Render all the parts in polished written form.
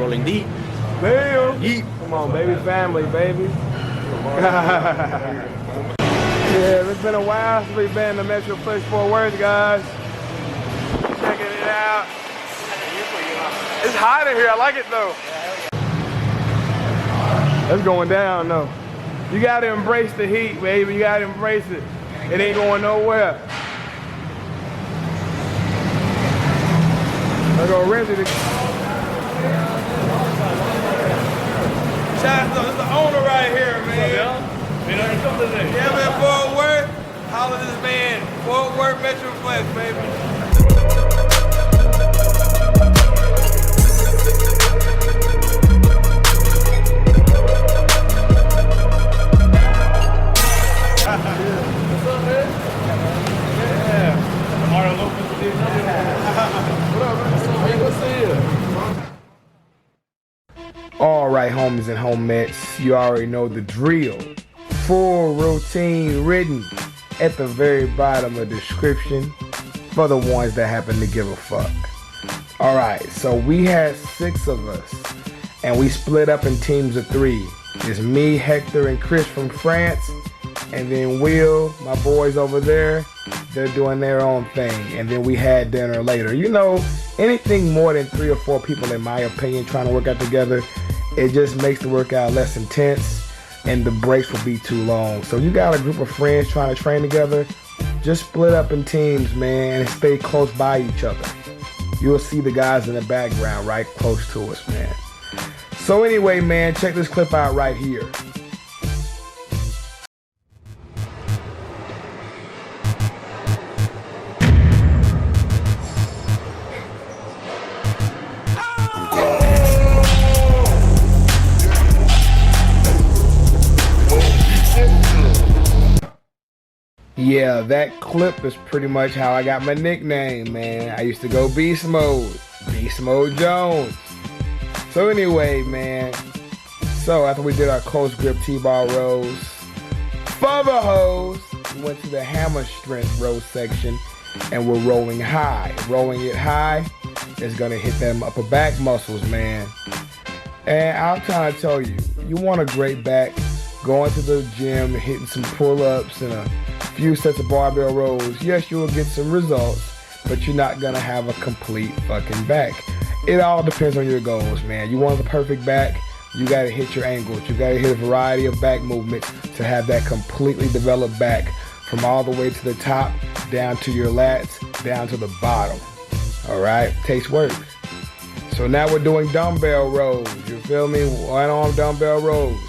rolling deep. Damn. Yeet. Come on, baby, family, baby. Yeah, it's been a while since we've been to Metroflex Fort Worth, guys. Checking it out. It's hot in here. I like it though. It's going down though. You gotta embrace the heat, baby. You gotta embrace it. It ain't going nowhere. Let's go rinse it. Shout out to the owner right here, man. Yeah, man, Fort Worth. Holla this man. Fort Worth Metroflex, baby. All right, homies and homettes, you already know the drill. Full routine written at the very bottom of the description for the ones that happen to give a fuck. All right, so we had 6 of us, and we split up in teams of 3. It's me, Hector, and Chris from France, and then Will, my boys over there, they're doing their own thing, and then we had dinner later. You know, anything more than 3 or 4 people, in my opinion, trying to work out together, it just makes the workout less intense, and the breaks will be too long. So you got a group of friends trying to train together, just split up in teams, man, and stay close by each other. You'll see the guys in the background right close to us, man. So anyway, man, check this clip out right here. Yeah, that clip is pretty much how I got my nickname, man. I used to go Beast Mode Jones. So anyway, man, so after we did our close grip T-bar rows, for the hose, we went to the hammer strength row section, and we're rolling high. Rolling it high is gonna hit them upper back muscles, man. And I'm trying to tell you, you want a great back, going to the gym, hitting some pull-ups and a few sets of barbell rows. Yes, you will get some results, but you're not gonna have a complete fucking back. It all depends on your goals, man. You want the perfect back, you gotta hit your angles. You gotta hit a variety of back movements to have that completely developed back from all the way to the top, down to your lats, down to the bottom. All right, takes work. So now we're doing dumbbell rows. You feel me? One arm dumbbell rows.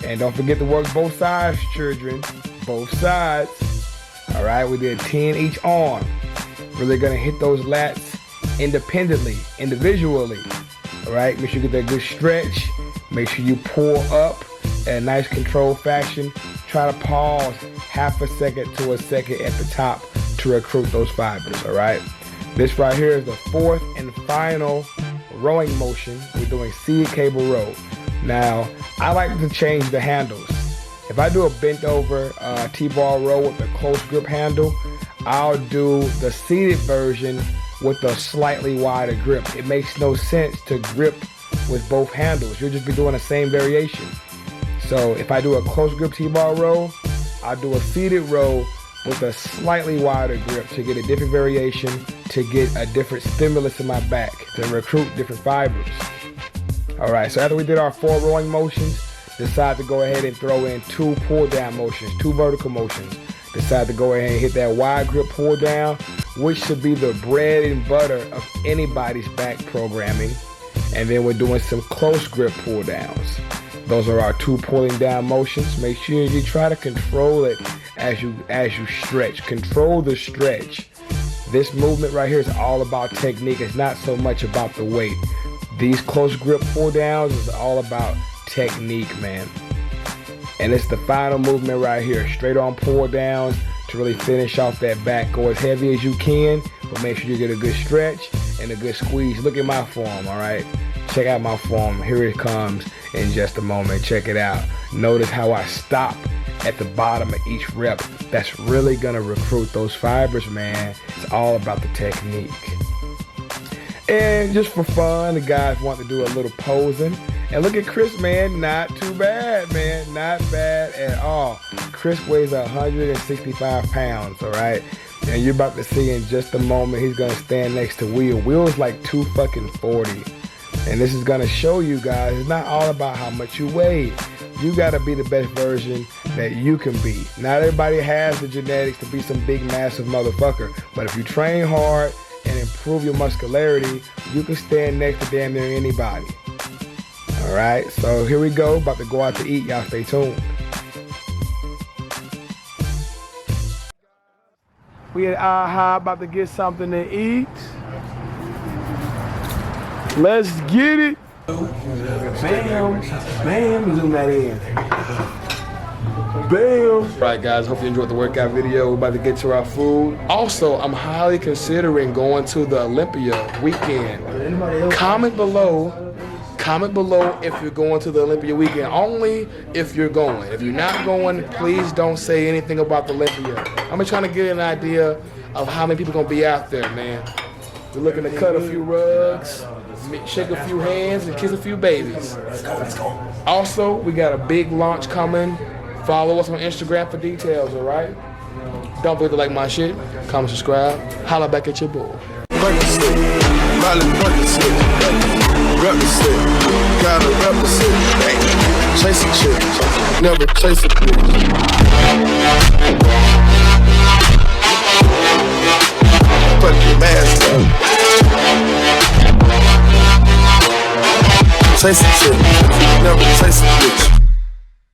And don't forget to work both sides, children. Both sides. All right, we did 10 each arm. Really gonna hit those lats independently, individually. All right, make sure you get that good stretch. Make sure you pull up in a nice controlled fashion. Try to pause half a second to a second at the top to recruit those fibers, all right? This right here is the 4th and final rowing motion. We're doing seed cable row. Now, I like to change the handles. If I do a bent over T-bar row with a close grip handle, I'll do the seated version with a slightly wider grip. It makes no sense to grip with both handles. You'll just be doing the same variation. So if I do a close grip T-bar row, I'll do a seated row with a slightly wider grip to get a different variation, to get a different stimulus in my back, to recruit different fibers. All right, so after we did our 4 rowing motions, decide to go ahead and throw in 2 pull down motions, 2 vertical motions. Decide to go ahead and hit that wide grip pull down, which should be the bread and butter of anybody's back programming. And then we're doing some close grip pull downs. Those are our 2 pulling down motions. Make sure you try to control it as you stretch. Control the stretch. This movement right here is all about technique. It's not so much about the weight. These close grip pull downs is all about technique, man. And it's the final movement right here. Straight on pull downs to really finish off that back. Go as heavy as you can, but make sure you get a good stretch and a good squeeze. Look at my form, all right? Check out my form. Here it comes in just a moment. Check it out. Notice how I stop at the bottom of each rep. That's really gonna recruit those fibers, man. It's all about the technique. And just for fun, the guys want to do a little posing. And look at Chris, man, not too bad, man, not bad at all. Chris weighs 165 pounds, all right? And you're about to see in just a moment, he's gonna stand next to Will. Will's like 240. And this is gonna show you guys, it's not all about how much you weigh. You gotta be the best version that you can be. Not everybody has the genetics to be some big, massive motherfucker. But if you train hard and improve your muscularity, you can stand next to damn near anybody. All right, so here we go. About to go out to eat. Y'all stay tuned. We at AHA about to get something to eat. Let's get it. Bam, bam, zoom that in. Bam. All right, guys, hope you enjoyed the workout video. We're about to get to our food. Also, I'm highly considering going to the Olympia weekend. Comment below if you're going to the Olympia weekend. Only if you're going. If you're not going, please don't say anything about the Olympia. I'm trying to get an idea of how many people gonna be out there, man. We're looking to cut a few rugs, shake a few hands, and kiss a few babies. Let's go. Also, we got a big launch coming. Follow us on Instagram for details, all right? Don't forget to like my shit, comment, subscribe. Holla back at your boy. Gotta represent, chase a chick, never chase a bitch. Put your mask up. Chase a chick, never chase a bitch.